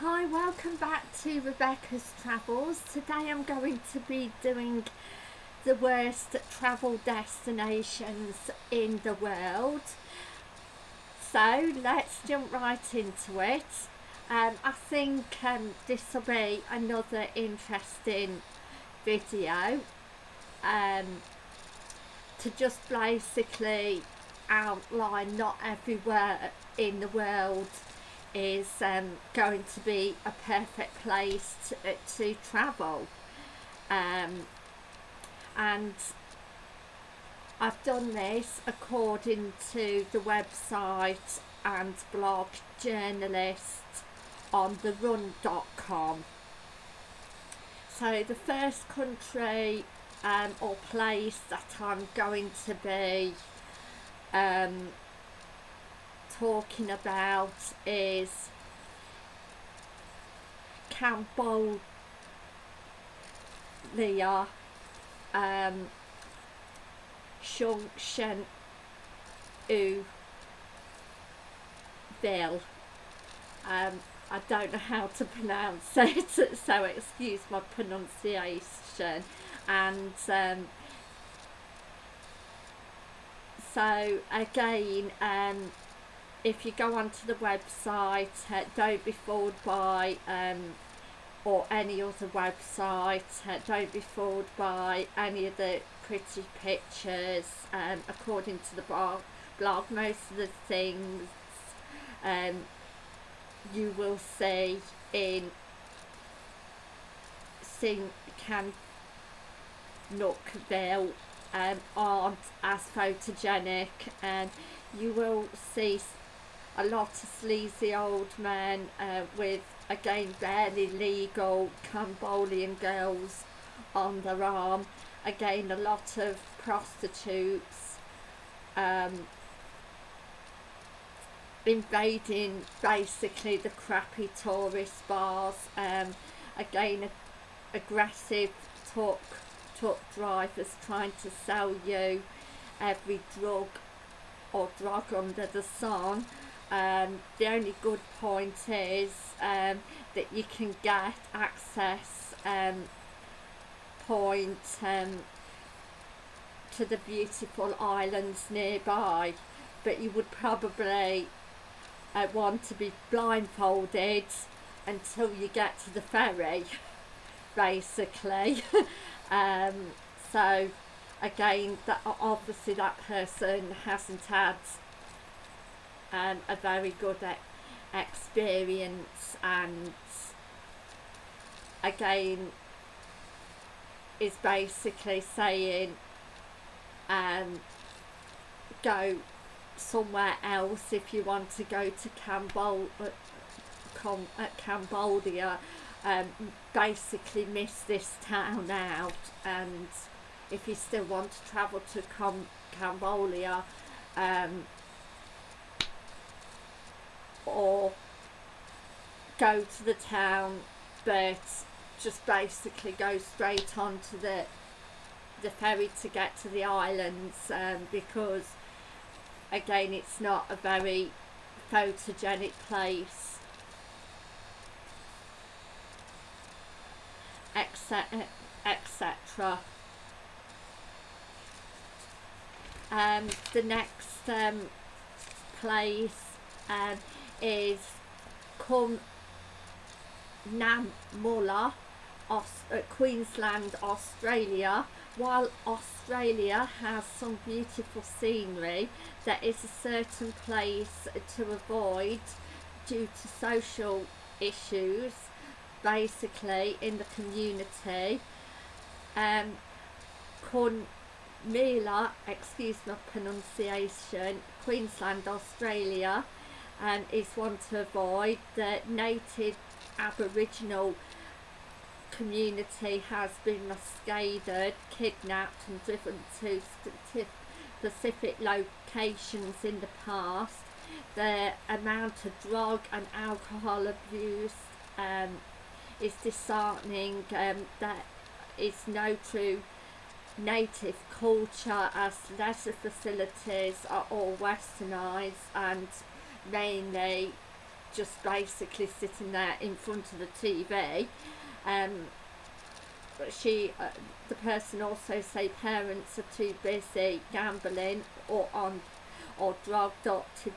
Hi, welcome back to Rebecca's Travels. Today I'm going to be doing the worst travel destinations in the world. So let's jump right into it. I think this will be another interesting video um, to just basically outline not everywhere in the world is going to be a perfect place to travel, um, and I've done this according to the website and blog journalist on therun.com. So the first country or place that I'm going to be talking about is Cambodia, Junction Uville. I don't know how to pronounce it, so excuse my pronunciation. And so again, if you go onto the website, don't be fooled by or any other website, don't be fooled by any of the pretty pictures. According to the blog, most of the things you will see in Sihanoukville aren't as photogenic, and you will see a lot of sleazy old men with, again, barely legal Cambodian girls on their arm. Again, a lot of prostitutes invading basically the crappy tourist bars. Again, aggressive truck drivers trying to sell you every drug under the sun. The only good point is that you can get access point to the beautiful islands nearby, but you would probably want to be blindfolded until you get to the ferry, basically. So again, obviously that person hasn't had a very good experience, and again is basically saying go somewhere else if you want to go to Cambodia. Basically miss this town out, and if you still want to travel to Cambodia, or go to the town, but just basically go straight on to the ferry to get to the islands, because again it's not a very photogenic place, etc. The next place is Cumnamulla, Queensland, Australia. While Australia has some beautiful scenery, there is a certain place to avoid due to social issues basically in the community. Cunmila, excuse my pronunciation, Queensland, Australia, is one to avoid. The native Aboriginal community has been massacred, kidnapped and driven to specific locations in the past. The amount of drug and alcohol abuse is disheartening. There is no true native culture, as leisure facilities are all westernised and mainly just basically sitting there in front of the TV. But the person also say parents are too busy gambling or drugged up to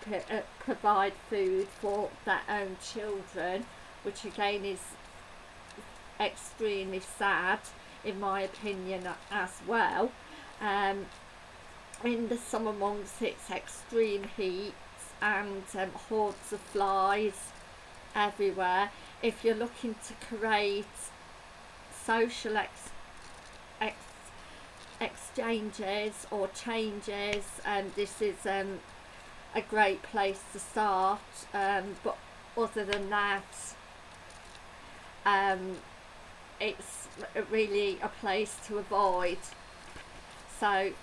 provide food for their own children, which again is extremely sad in my opinion as well. In the summer months it's extreme heat and hordes of flies everywhere. If you're looking to create social exchanges or changes, this is a great place to start, but other than that, it's really a place to avoid. So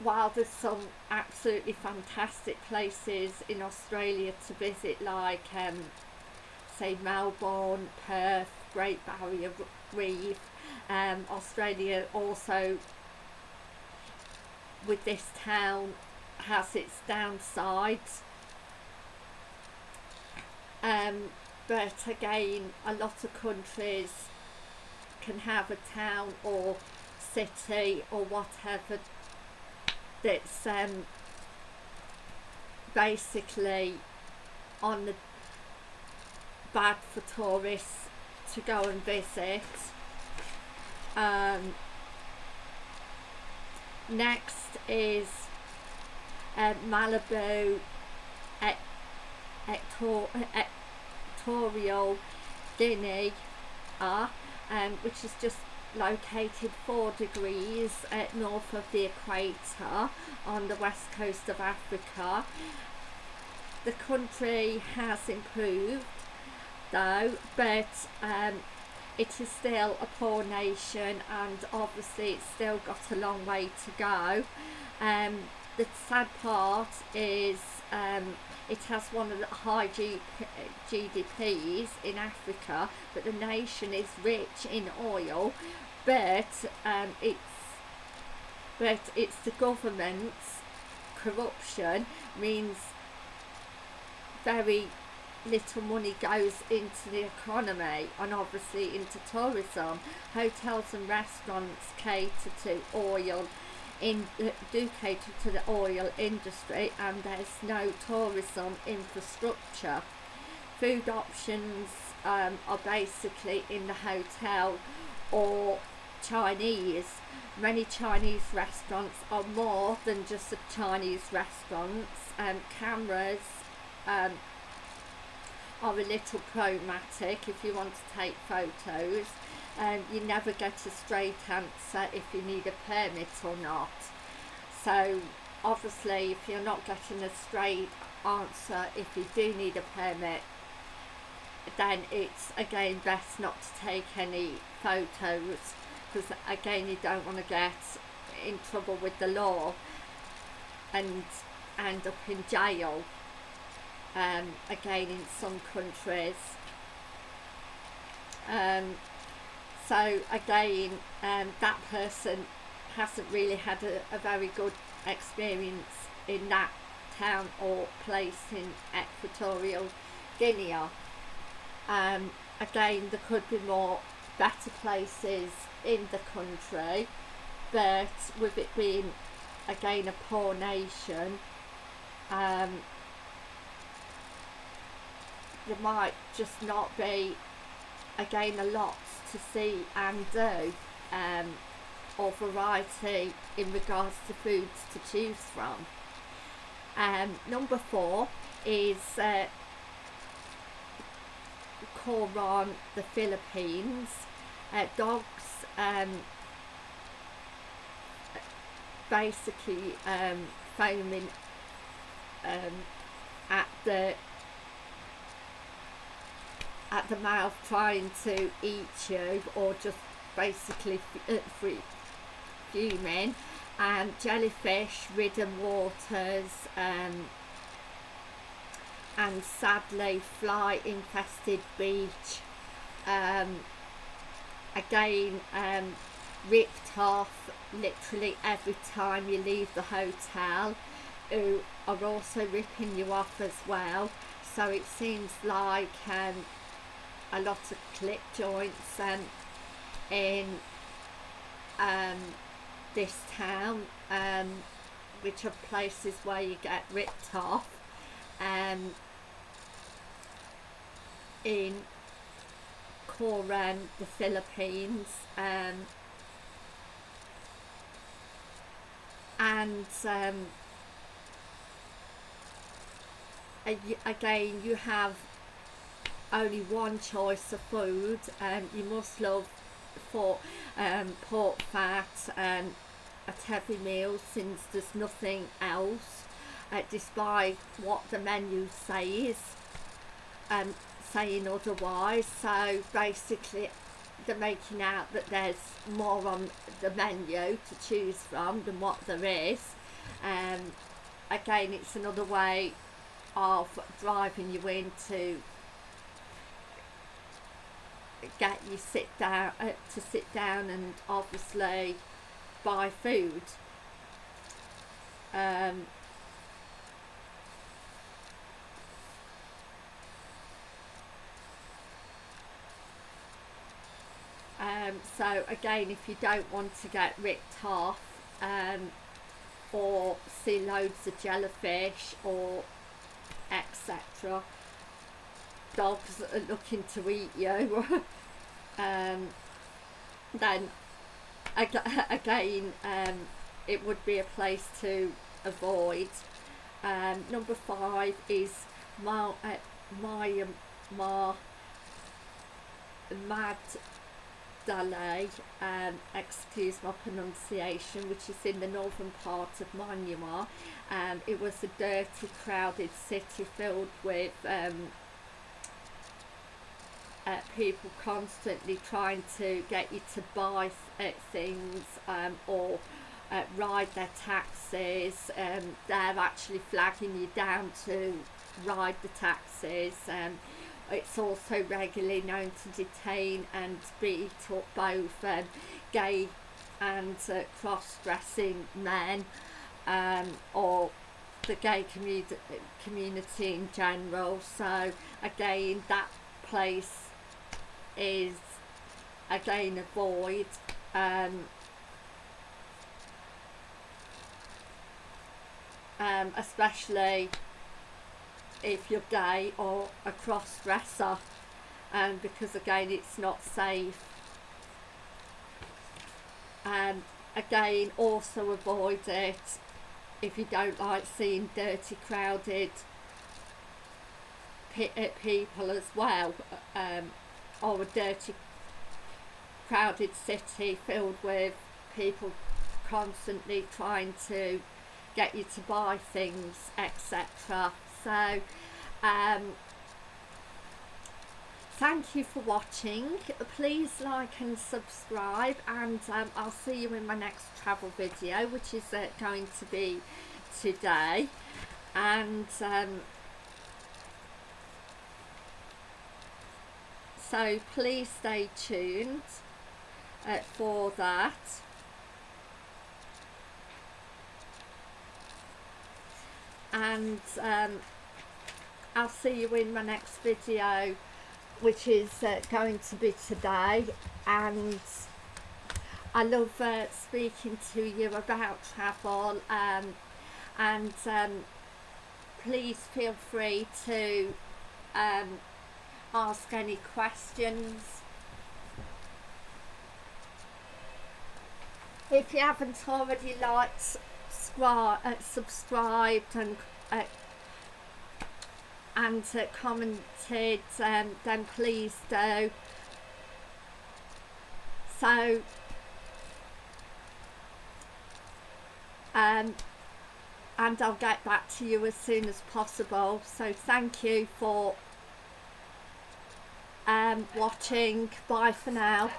while there's some absolutely fantastic places in Australia to visit, like say Melbourne, Perth, Great Barrier Reef, Australia also with this town has its downsides, but again a lot of countries can have a town or city or whatever that's basically on the bad for tourists to go and visit. Next is Malibu, Equatorial Guinea, which is just located 4 degrees north of the equator on the west coast of Africa. The country has improved though, but it is still a poor nation, and obviously it's still got a long way to go. The sad part is it has one of the high GDPs in Africa, but the nation is rich in oil, but it's the government's corruption means very little money goes into the economy and obviously into tourism. Hotels and restaurants cater to oil do cater to the oil industry, and there's no tourism infrastructure. Food options are basically in the hotel or Chinese. Many Chinese restaurants are more than just a Chinese restaurants. Cameras are a little problematic if you want to take photos, and you never get a straight answer if you need a permit or not. So obviously if you're not getting a straight answer if you do need a permit, then it's again best not to take any photos, because again you don't want to get in trouble with the law and end up in jail. Again in some countries. So again that person hasn't really had a very good experience in that town or place in Equatorial Guinea. Again there could be more better places in the country, but with it being again a poor nation, there might just not be again a lot to see and do, or variety in regards to foods to choose from. Number 4 is Coron, the Philippines. Dogs basically foaming at the mouth trying to eat you, or just basically fuming, and jellyfish ridden waters, and sadly fly infested beach, again ripped off literally every time you leave the hotel. who are also ripping you off as well. So it seems like a lot of clip joints in this town, which are places where you get ripped off, in Coron, the Philippines, and again, you have only one choice of food. You must love for pork fat and at every meal, since there's nothing else, despite what the menu says, saying otherwise. So basically they're making out that there's more on the menu to choose from than what there is. Again, it's another way of driving you in to get you sit down and obviously buy food. So again, if you don't want to get ripped off, or see loads of jellyfish or etc., dogs are looking to eat you, then again, it would be a place to avoid. Number 5 is Myanmar Madalay, excuse my pronunciation, which is in the northern part of Myanmar. It was a dirty, crowded city filled with people constantly trying to get you to buy things, or ride their taxis. They're actually flagging you down to ride the taxis. It's also regularly known to detain and beat up both gay and cross-dressing men, or the gay community in general. So again, that place is again avoid. Especially if you're gay or a cross-dresser, because again, it's not safe. Again, also avoid it if you don't like seeing dirty, crowded people as well, or a dirty, crowded city filled with people constantly trying to get you to buy things, etc. So thank you for watching. Please like and subscribe, and I'll see you in my next travel video, which is going to be today. And so please stay tuned for that. And I'll see you in my next video, which is going to be today. And I love speaking to you about travel, and please feel free to ask any questions. If you haven't already liked, subscribed and commented, then please do. So and I'll get back to you as soon as possible. So thank you for watching. Bye for now.